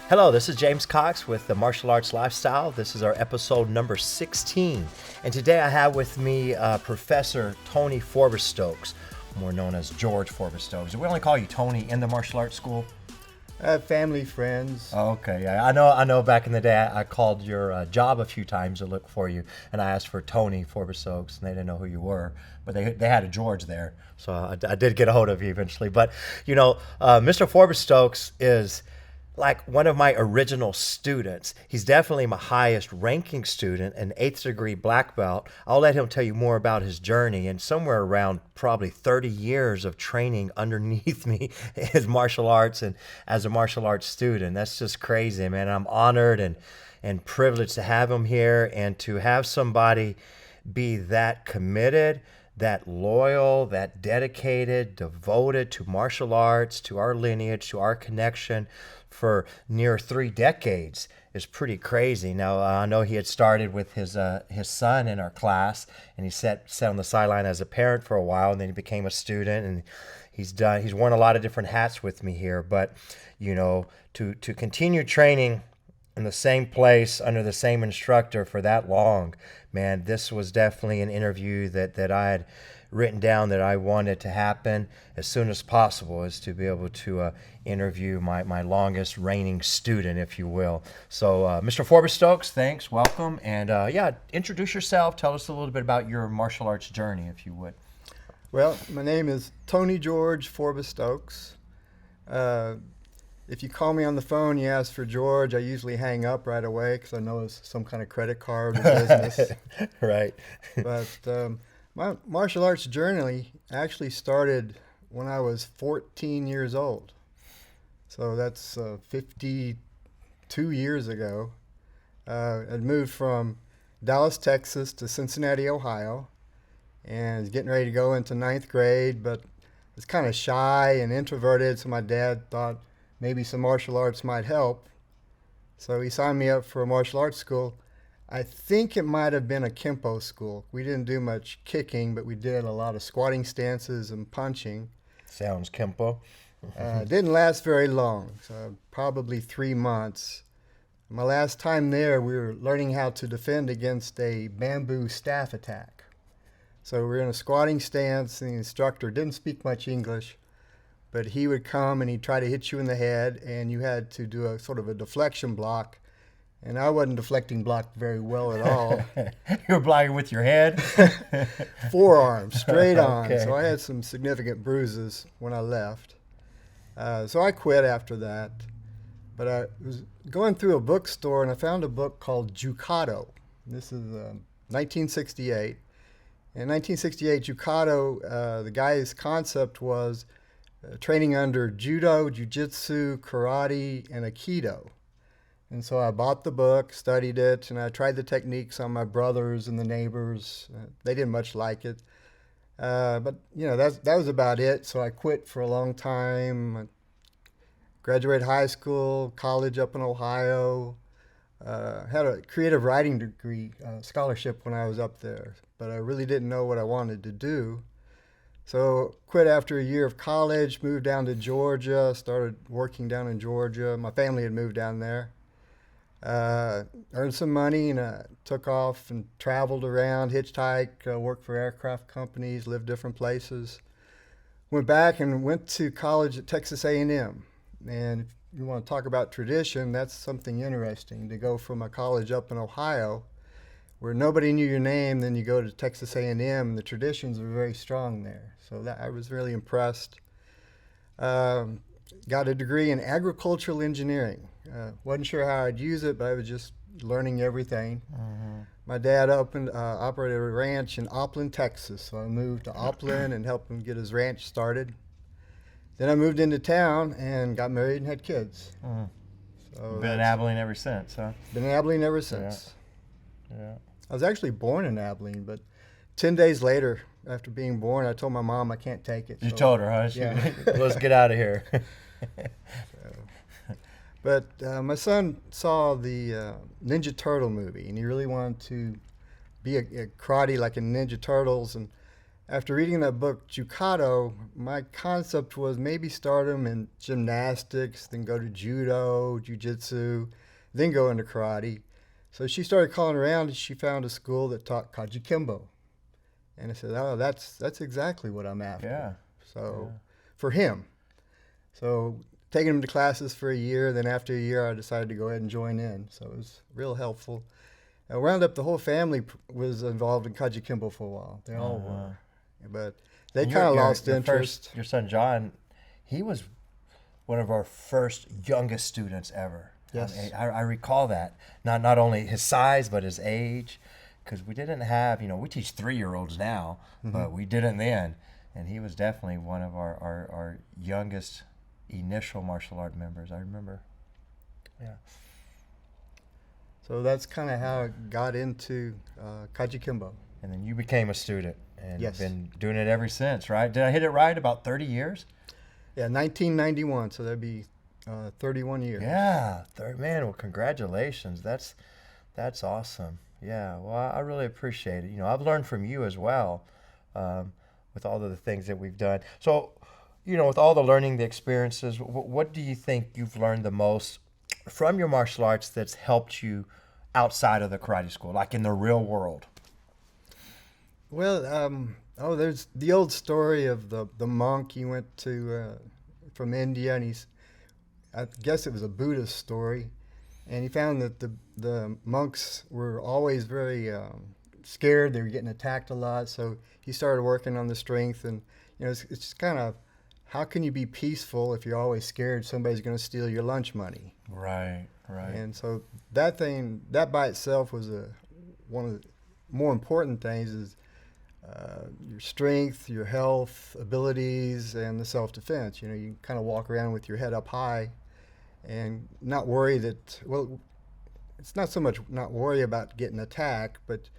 Hello, this is James Cox with the Martial Arts Lifestyle. This is our episode number 16. And today I have with me Professor Tony Forbis-Stokes, more known as George Forbis-Stokes. Do we only call you Tony in the martial arts school? Family, friends. Oh, okay, yeah. I know back in the day I called your job a few times to look for you, and I asked for Tony Forbis-Stokes, and they didn't know who you were, but they had a George there. So I did get a hold of you eventually. But, you know, Mr. Forbis-Stokes is like one of my original students. He's definitely my highest ranking student, an 8th degree black belt. I'll let him tell you more about his journey, and somewhere around probably 30 years of training underneath me is martial arts and as a martial arts student. That's just crazy, man. I'm honored and privileged to have him here and to have somebody be that committed, that loyal, that dedicated, devoted to martial arts, to our lineage, to our connection for near 3 decades is pretty crazy. Now, I know he had started with his son in our class, and he sat on the sideline as a parent for a while, and then he became a student, and he's worn a lot of different hats with me here. But, you know, to continue training in the same place under the same instructor for that long, man, this was definitely an interview that I had written down that I wanted to happen as soon as possible, is to be able to interview my longest reigning student, if you will. So Mr. Forbis-Stokes, thanks, welcome, and introduce yourself. Tell us a little bit about your martial arts journey, if you would. Well, my name is Tony George Forbis-Stokes. If you call me on the phone, you ask for George, I usually hang up right away because I know it's some kind of credit card or business. Right. But my martial arts journey actually started when I was 14 years old. So that's 52 years ago. I'd moved from Dallas, Texas to Cincinnati, Ohio, and was getting ready to go into 9th grade, but was kind of shy and introverted, so my dad thought maybe some martial arts might help. So he signed me up for a martial arts school. I think it might have been a Kempo school. We didn't do much kicking, but we did a lot of squatting stances and punching. Sounds Kempo. It didn't last very long, so probably 3 months. My last time there, we were learning how to defend against a bamboo staff attack. So we were in a squatting stance, and the instructor didn't speak much English, but he would come and he'd try to hit you in the head, and you had to do a sort of a deflection block. And I wasn't deflecting block very well at all. You were blocking with your head? Forearm, straight on. Okay. So I had some significant bruises when I left. So I quit after that. But I was going through a bookstore, and I found a book called Judo. This is 1968. In 1968, Judo, the guy's concept was training under Judo, Jiu-Jitsu, Karate, and Aikido. And so I bought the book, studied it, and I tried the techniques on my brothers and the neighbors. They didn't much like it. But, you know, that was about it. So I quit for a long time. I graduated high school, college up in Ohio. Had a creative writing degree scholarship when I was up there. But I really didn't know what I wanted to do. So quit after a year of college, moved down to Georgia, started working down in Georgia. My family had moved down there. Earned some money and took off and traveled around, hitchhiked, worked for aircraft companies, lived different places. Went back and went to college at Texas A&M. And if you want to talk about tradition, that's something interesting, to go from a college up in Ohio where nobody knew your name, then you go to Texas A&M, and the traditions are very strong there. So I was really impressed. Got a degree in agricultural engineering. Wasn't sure how I'd use it, but I was just learning everything. Mm-hmm. My dad operated a ranch in Abilene, Texas, so I moved to Abilene and helped him get his ranch started. Then I moved into town and got married and had kids. Mm. So been in Abilene ever since, huh? Been in Abilene ever since. Yeah. I was actually born in Abilene, but 10 days later, after being born, I told my mom I can't take it. You told her, huh? Yeah. Let's get out of here. But my son saw the Ninja Turtle movie, and he really wanted to be a karate like in Ninja Turtles. And after reading that book, Judo, my concept was maybe start him in gymnastics, then go to judo, jujitsu, then go into karate. So she started calling around and she found a school that taught Kajukembo. And I said, oh, that's exactly what I'm after. Yeah. So for him. So taking him to classes for a year, then after a year I decided to go ahead and join in. So it was real helpful. I wound up the whole family was involved in Kajukembo for a while. They all were. But they And kind of your- lost your interest. Your son John, he was one of our first youngest students ever. Yes. I recall that. Not only his size, but his age. Because we didn't have, we teach 3-year-olds now, but we didn't then. And he was definitely one of our youngest initial martial art members, I remember. Yeah. So that's kind of how I got into Kajukembo. And then you became a student and Yes. been doing it ever since, right? Did I hit it right? About 30 years? Yeah, 1991, so that'd be 31 years. Yeah, man. Well, congratulations. That's awesome. Yeah. Well, I really appreciate it. I've learned from you as well, with all of the things that we've done. So, with all the learning, the experiences, what do you think you've learned the most from your martial arts that's helped you outside of the karate school, like in the real world? Well, there's the old story of the monk. He went to from India, and I guess it was a Buddhist story, and he found that the monks were always very scared. They were getting attacked a lot, so he started working on the strength. And it's just kind of, how can you be peaceful if you're always scared somebody's going to steal your lunch money? Right. And so that by itself was one of the more important things is your strength, your health, abilities, and the self-defense. You kind of walk around with your head up high and not worry that, well, it's not so much not worry about getting attacked, but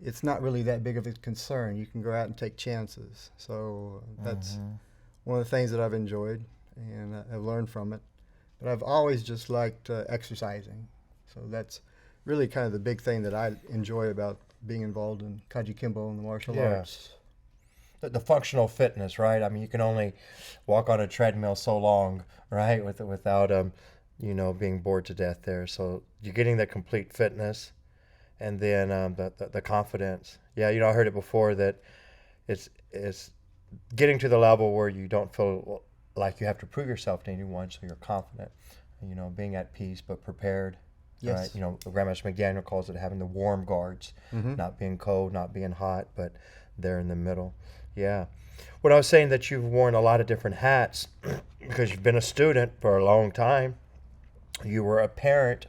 it's not really that big of a concern. You can go out and take chances. So that's one of the things that I've enjoyed and I've learned from it. But I've always just liked exercising. So that's really kind of the big thing that I enjoy about being involved in Kajukembo and the martial arts. The functional fitness, right? I mean, you can only walk on a treadmill so long, right, without being bored to death there. So you're getting the complete fitness, and then the confidence. Yeah, I heard it before that it's getting to the level where you don't feel like you have to prove yourself to anyone, so you're confident. Being at peace but prepared. Yes. Right? Grandmaster McDaniel calls it having the warm guards, not being cold, not being hot, but they're in the middle. Yeah. When I was saying that you've worn a lot of different hats because you've been a student for a long time, you were a parent,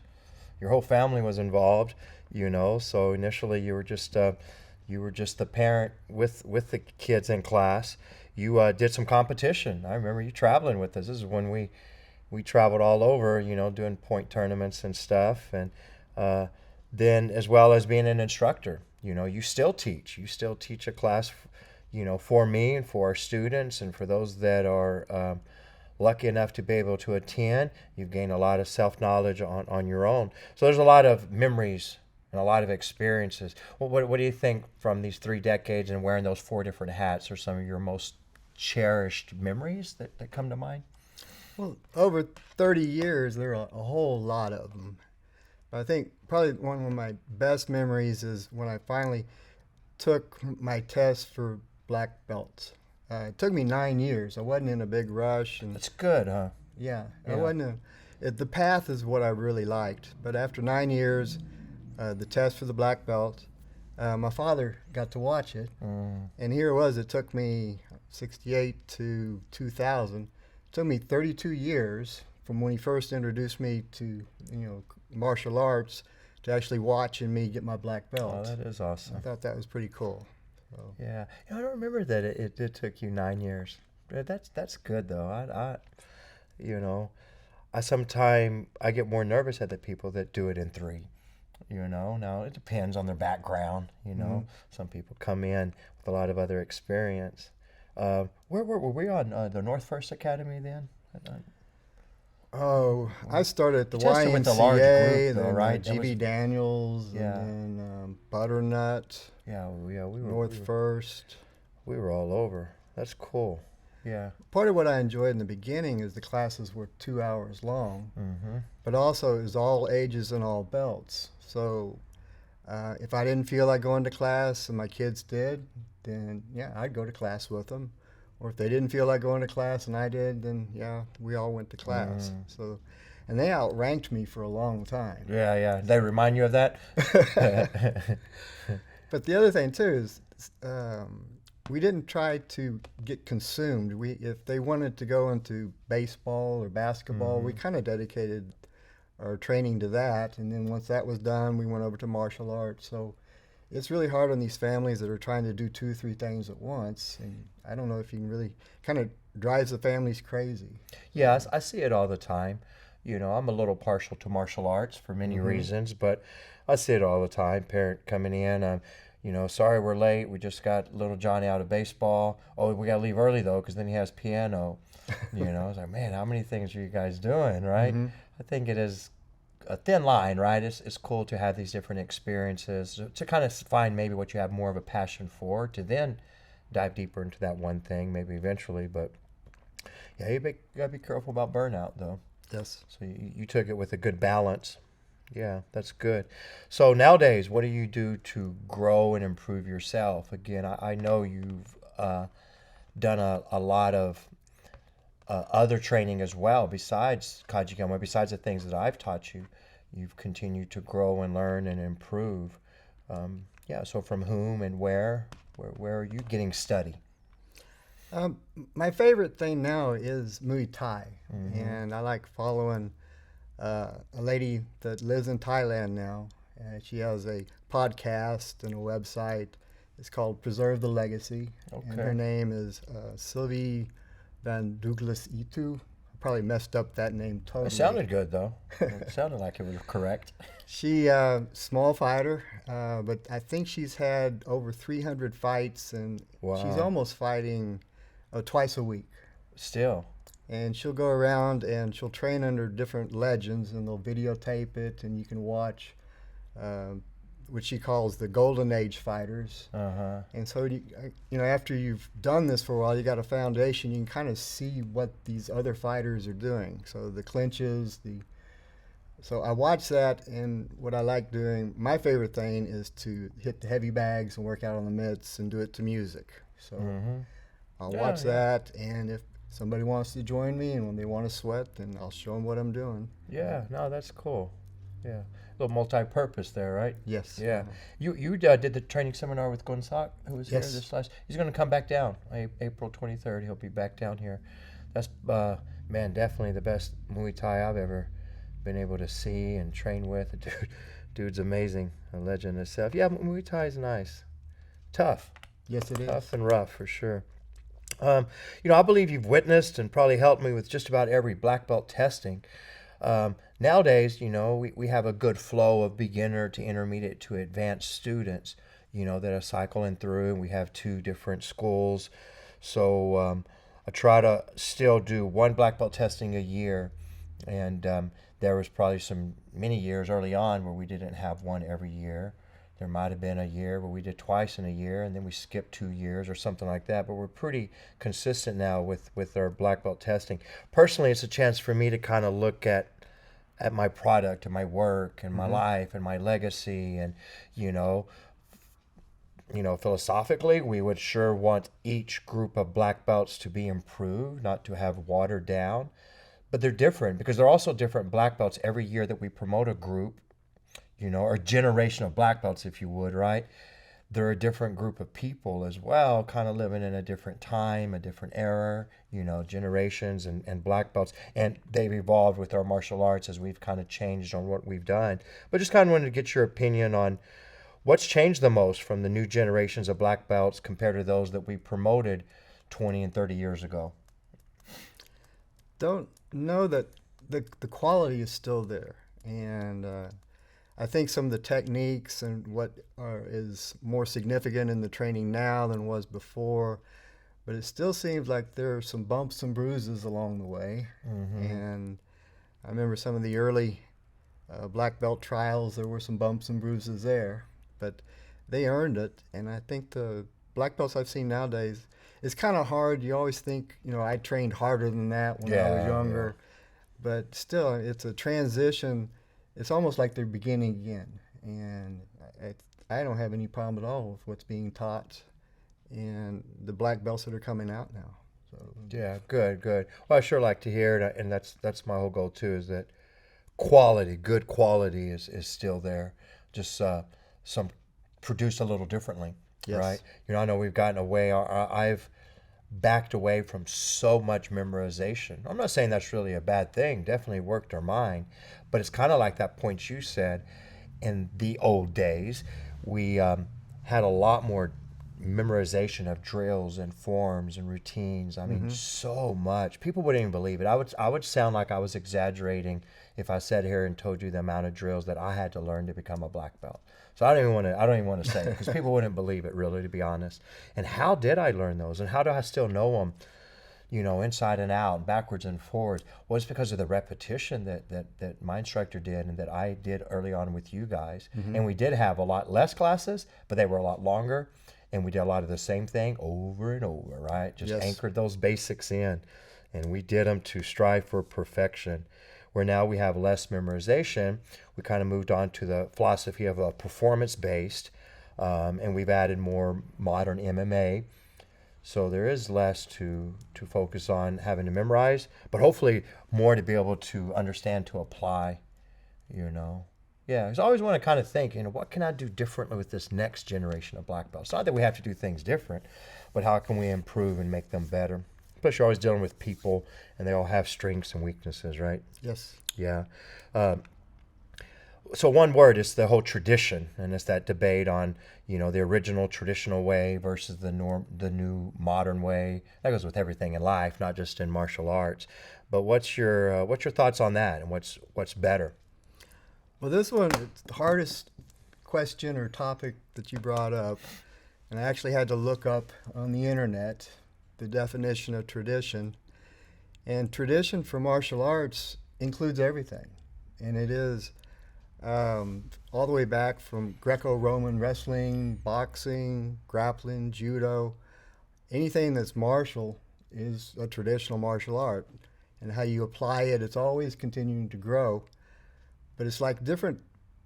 your whole family was involved, so initially you were just the parent with the kids in class. You did some competition. I remember you traveling with us. This is when we traveled all over, doing point tournaments and stuff. And then as well as being an instructor, you still teach. You still teach a class, for me and for our students and for those that are lucky enough to be able to attend. You've gained a lot of self-knowledge on your own. So there's a lot of memories and a lot of experiences. What do you think from these 3 decades and wearing those 4 different hats are some of your most cherished memories that come to mind? Well, over 30 years, there are a whole lot of them. But I think probably one of my best memories is when I finally took my test for black belts. It took me 9 years. I wasn't in a big rush. And That's good, huh? yeah. I wasn't. The path is what I really liked. But after 9 years, the test for the black belt, my father got to watch it. And here it was. It took me 68 to 2000. It took me 32 years from when he first introduced me to martial arts to actually watching me get my black belt. Oh, that is awesome. I thought that was pretty cool. So. Yeah, I don't remember that it took you 9 years. That's good though. I get more nervous at the people that do it in 3. Now it depends on their background. Some people come in with a lot of other experience. Where were we on the North First Academy then? Oh, I started at the Tested YMCA, with the large group, though, then right? GB Daniels, Yeah. and then Butternut, Yeah, we were North First. We were all over. That's cool. Yeah. Part of what I enjoyed in the beginning is the classes were 2 hours long, Mm-hmm. but also it was all ages and all belts. So if I didn't feel like going to class and my kids did, then yeah, I'd go to class with them. Or if they didn't feel like going to class and I did, then yeah, we all went to class. So, and they outranked me for a long time. Yeah, yeah. They remind you of that? But the other thing too is we didn't try to get consumed. If they wanted to go into baseball or basketball, we kind of dedicated our training to that. And then once that was done, we went over to martial arts. So it's really hard on these families that are trying to do 2 or 3 things at once. And I don't know if you can really kind of drives the families crazy. Yeah, I see it all the time. You know, I'm a little partial to martial arts for many reasons, but I see it all the time. Parent coming in, you know, sorry we're late. We just got little Johnny out of baseball. Oh, we got to leave early, though, because then he has piano. You know, it's like, man, how many things are you guys doing, right? I think it is a thin line, right? It's cool to have these different experiences, to kind of find maybe what you have more of a passion for, to then dive deeper into that one thing, maybe eventually. But, yeah, you got to be careful about burnout, though. Yes. So you took it with a good balance. Yeah, that's good. So nowadays, what do you do to grow and improve yourself? Again, I know you've done a lot of other training as well besides Kajukembo, besides the things that I've taught you. You've continued to grow and learn and improve. Yeah, so from whom and where are you getting study? My favorite thing now is Muay Thai, and I like following a lady that lives in Thailand now. She has a podcast and a website. It's called Preserve the Legacy, and her name is Sylvie Van Douglas Itu. I probably messed up that name totally. It sounded good, though. It sounded like it was correct. She small fighter, but I think she's had over 300 fights, and she's almost fighting twice a week. Still. And she'll go around and she'll train under different legends, and they'll videotape it, and you can watch what she calls the golden age fighters. And so, you know, after you've done this for a while, you got a foundation. You can kind of see what these other fighters are doing. So the clinches, so I watch that, and what I like doing, my favorite thing is to hit the heavy bags and work out on the mitts and do it to music. So I'll watch that, and if somebody wants to join me and when they want to sweat, then I'll show them what I'm doing. Yeah, no, that's cool. Yeah, a little multi-purpose there, right? Yes. Yeah. You did the training seminar with Gonzak, who was here Yes. this last. He's going to come back down April 23rd. He'll be back down here. That's man, definitely the best Muay Thai I've ever been able to see and train with. Dude's amazing, a legend himself. Yeah, Muay Thai is nice, tough. Yes, it is. Tough and rough for sure. You know, I believe you've witnessed and probably helped me with just about every black belt testing. Nowadays, you know, we have a good flow of beginner to intermediate to advanced students, you know, that are cycling through, and we have 2 different schools. So I try to still do 1 black belt testing a year, and there was probably many years early on where we didn't have 1 every year. There might have been a year where we did twice in a year, and then we skipped 2 years or something like that. But we're pretty consistent now with our black belt testing. Personally, it's a chance for me to kind of look at my product and my work and my life and my legacy. And, you know, philosophically, we would sure want each group of black belts to be improved, not to have watered down. But they're different because they're also different black belts every year that we promote a group. You know, or generation of black belts, if you would, right? They're a different group of people as well, kind of living in a different time, a different era, you know, generations and black belts. And they've evolved with our martial arts as we've kind of changed on what we've done. But just kind of wanted to get your opinion on what's changed the most from the new generations of black belts compared to those that we promoted 20 and 30 years ago. Don't know that the quality is still there. And I think some of the techniques and what is more significant in the training now than was before, but it still seems like there are some bumps and bruises along the way. And I remember some of the early black belt trials, there were some bumps and bruises there, but they earned it. And I think the black belts I've seen nowadays, it's kind of hard. You always think, I trained harder than that when I was younger. But still, it's a transition. It's almost like they're beginning again. And I don't have any problem at all with what's being taught and the black belts that are coming out now. So Yeah, good. Well, I sure like to hear it, and that's my whole goal too, is that quality, good quality is still there. Just some produced a little differently, Yes. right? I know we've gotten away. I've backed away from so much memorization. I'm not saying that's really a bad thing. Definitely worked our mind, but it's kind of like that point you said. In the old days, we had a lot more memorization of drills and forms and routines. I mean, so much. People wouldn't even believe it. I would sound like I was exaggerating if I sat here and told you the amount of drills that I had to learn to become a black belt. So I don't even want to say it because people wouldn't believe it, really, to be honest. And how did I learn those? And how do I still know them? Inside and out, and backwards and forwards. Well, it's because of the repetition that my instructor did and that I did early on with you guys. And we did have a lot less classes, but they were a lot longer. And we did a lot of the same thing over and over, right? Just anchored those basics in. And we did them to strive for perfection. Where now we have less memorization, we kind of moved on to the philosophy of a performance-based, and we've added more modern MMA. So there is less to focus on having to memorize, but hopefully more to be able to understand, to apply, Yeah, I always want to kind of think, what can I do differently with this next generation of black belts? Not that we have to do things different, but how can we improve and make them better? Plus, you're always dealing with people, and they all have strengths and weaknesses, right? yes. Yeah. So one word is the whole tradition, and it's that debate on the original traditional way versus the new modern way. That goes with everything in life, not just in martial arts. But what's your thoughts on that, and what's better? Well, this one, it's the hardest question or topic that you brought up, and I actually had to look up on the internet the definition of tradition. And tradition for martial arts includes everything, and it is all the way back from Greco-Roman wrestling, boxing, grappling, judo. Anything that's martial is a traditional martial art, and how you apply it, it's always continuing to grow. But it's like different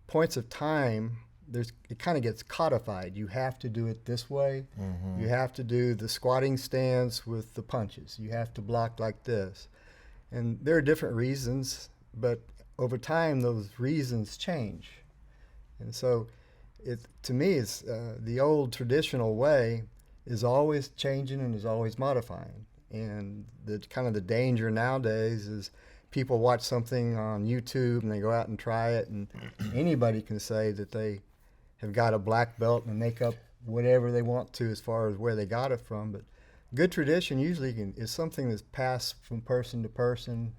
points of time. It kind of gets codified. You have to do it this way. You have to do the squatting stance with the punches. You have to block like this. And there are different reasons, but over time, those reasons change. And so, to me, it's the old traditional way is always changing and is always modifying. And the danger nowadays is people watch something on YouTube and they go out and try it, and anybody can say that they have got a black belt and make up whatever they want to as far as where they got it from. But good tradition usually is something that's passed from person to person,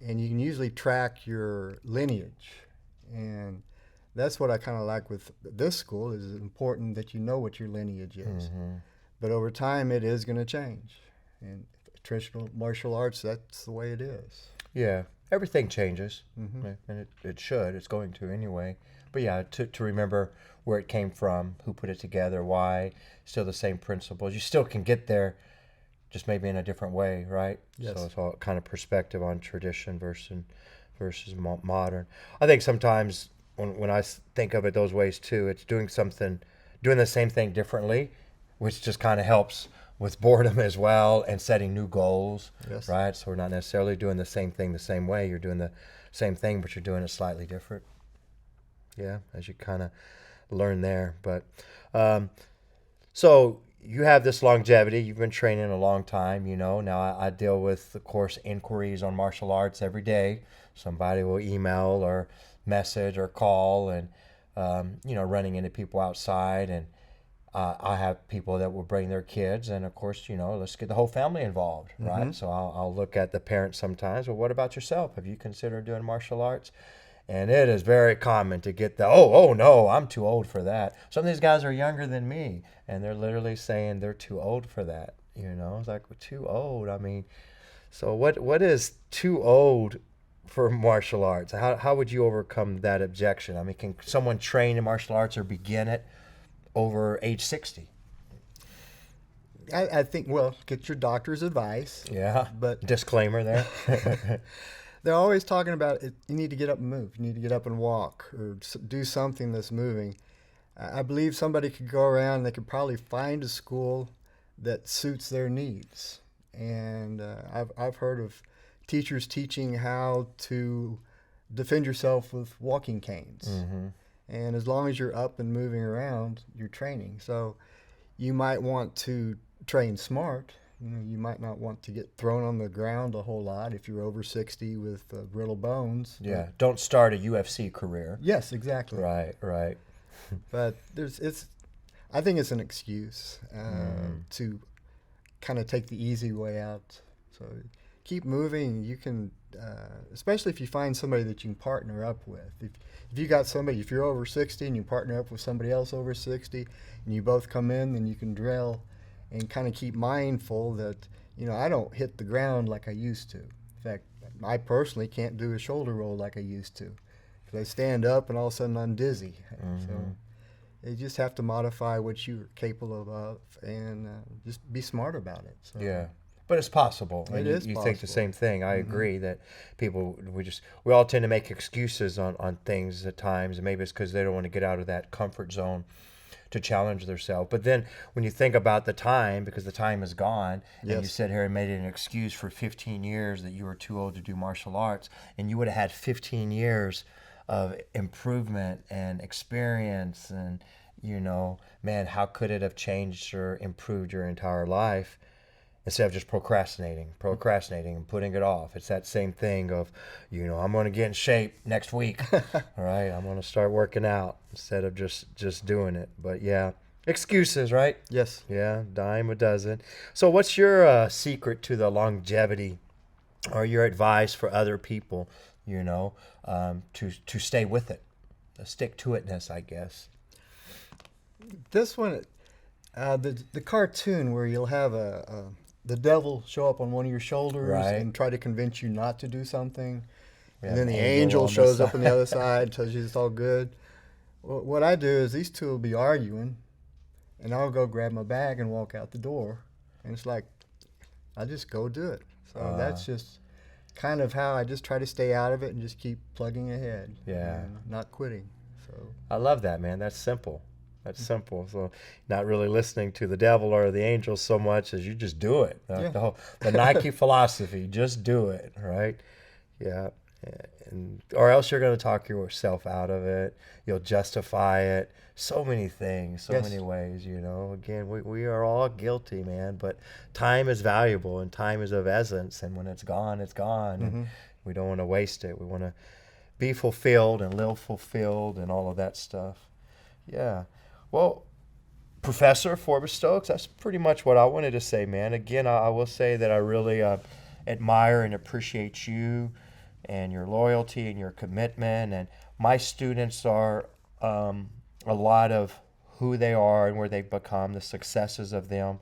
and you can usually track your lineage. And that's what I kind of like with this school, is it's important that you know what your lineage is. But over time, it is going to change. And traditional martial arts, that's the way it is. Yeah, everything changes, and it should. It's going to anyway. But yeah, to remember where it came from, who put it together, why, still the same principles. You still can get there, just maybe in a different way, right? Yes. So it's all kind of perspective on tradition versus modern. I think sometimes when I think of it those ways too, it's doing the same thing differently, which just kind of helps with boredom as well, and setting new goals, Yes. right? So we're not necessarily doing the same thing the same way. You're doing the same thing, but you're doing it slightly different. Yeah, as you kind of learn there. But so you have this longevity. You've been training a long time, Now I deal with, of course, inquiries on martial arts every day. Somebody will email or message or call, and, running into people outside. And I have people that will bring their kids, and of course, let's get the whole family involved, right? So I'll look at the parents sometimes. Well, what about yourself? Have you considered doing martial arts? And it is very common to get oh no, I'm too old for that. Some of these guys are younger than me, and they're literally saying they're too old for that. It's like, well, too old. I mean, so what is too old for martial arts? How would you overcome that objection? I mean, can someone train in martial arts or begin it over age 60? I think, well, get your doctor's advice. Yeah. But Disclaimer there. they're always talking about it. You need to get up and move. You need to get up and walk or do something that's moving. I believe somebody could go around and they could probably find a school that suits their needs. And I've heard of teachers teaching how to defend yourself with walking canes. Mm-hmm. And as long as you're up and moving around, you're training. So you might want to train smart. You might not want to get thrown on the ground a whole lot if you're over 60 with brittle bones. Yeah. Don't start a UFC career. Yes, exactly. Right. But I think it's an excuse to kind of take the easy way out. So keep moving. You can, especially if you find somebody that you can partner up with. If you got somebody, if you're over 60 and you partner up with somebody else over 60 and you both come in, then you can drill and kind of keep mindful that, I don't hit the ground like I used to. In fact, I personally can't do a shoulder roll like I used to. Because I stand up and all of a sudden I'm dizzy. Mm-hmm. So you just have to modify what you're capable of and just be smart about it. So. Yeah. But it's possible. It is you possible. think the same thing. I agree that people, we all tend to make excuses on things at times, and maybe it's because they don't want to get out of that comfort zone to challenge themselves. But then when you think about the time, because the time is gone, and you sit here and made it an excuse for 15 years that you were too old to do martial arts, and you would have had 15 years of improvement and experience, and man, how could it have changed or improved your entire life? Instead of just procrastinating and putting it off. It's that same thing of, I'm going to get in shape next week. All right, I'm going to start working out instead of just doing it. But yeah, excuses, right? Yes. Yeah, dime a dozen. So what's your secret to the longevity or your advice for other people, to stay with it, the stick-to-itness, I guess? This one, the cartoon where you'll have the devil show up on one of your shoulders and try to convince you not to do something. And then the angel shows up on the other side, tells you it's all good. Well, what I do is these two will be arguing, and I'll go grab my bag and walk out the door. And it's like, I just go do it. So that's just kind of how I just try to stay out of it and just keep plugging ahead. Yeah. And not quitting. So I love that, man. That's simple. That's simple. So not really listening to the devil or the angels so much as you just do it. The Nike philosophy, just do it, right? Yeah. Or else you're going to talk yourself out of it. You'll justify it. So many things, so many ways, Again, we are all guilty, man. But time is valuable and time is of essence. And when it's gone, it's gone. Mm-hmm. And we don't want to waste it. We want to be fulfilled and live fulfilled and all of that stuff. Yeah. Well, Professor Forbis-Stokes, that's pretty much what I wanted to say, man. Again, I will say that I really admire and appreciate you and your loyalty and your commitment. And my students are a lot of who they are and where they've become, the successes of them,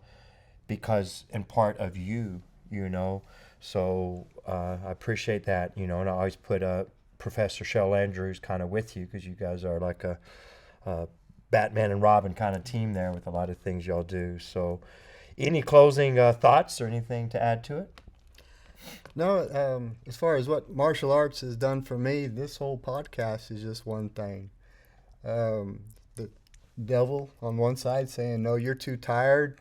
because in part of you, So I appreciate that, and I always put Professor Shell Andrews kind of with you because you guys are like a Batman and Robin kind of team there with a lot of things y'all do. So any closing thoughts or anything to add to it? No, as far as what martial arts has done for me, this whole podcast is just one thing. The devil on one side saying, no, you're too tired.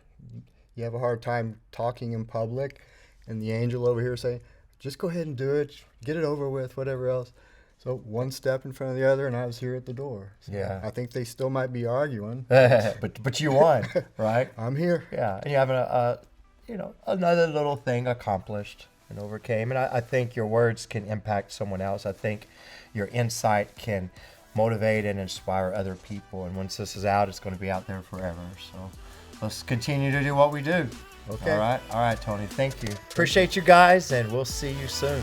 You have a hard time talking in public. And the angel over here saying, just go ahead and do it. Get it over with, whatever else. So one step in front of the other, and I was here at the door. So yeah. I think they still might be arguing. but you won, right? I'm here. Yeah, and you have another little thing accomplished and overcame. And I think your words can impact someone else. I think your insight can motivate and inspire other people. And once this is out, it's going to be out there forever. So let's continue to do what we do. Okay. All right, Tony. Thank you. Appreciate you guys, and we'll see you soon.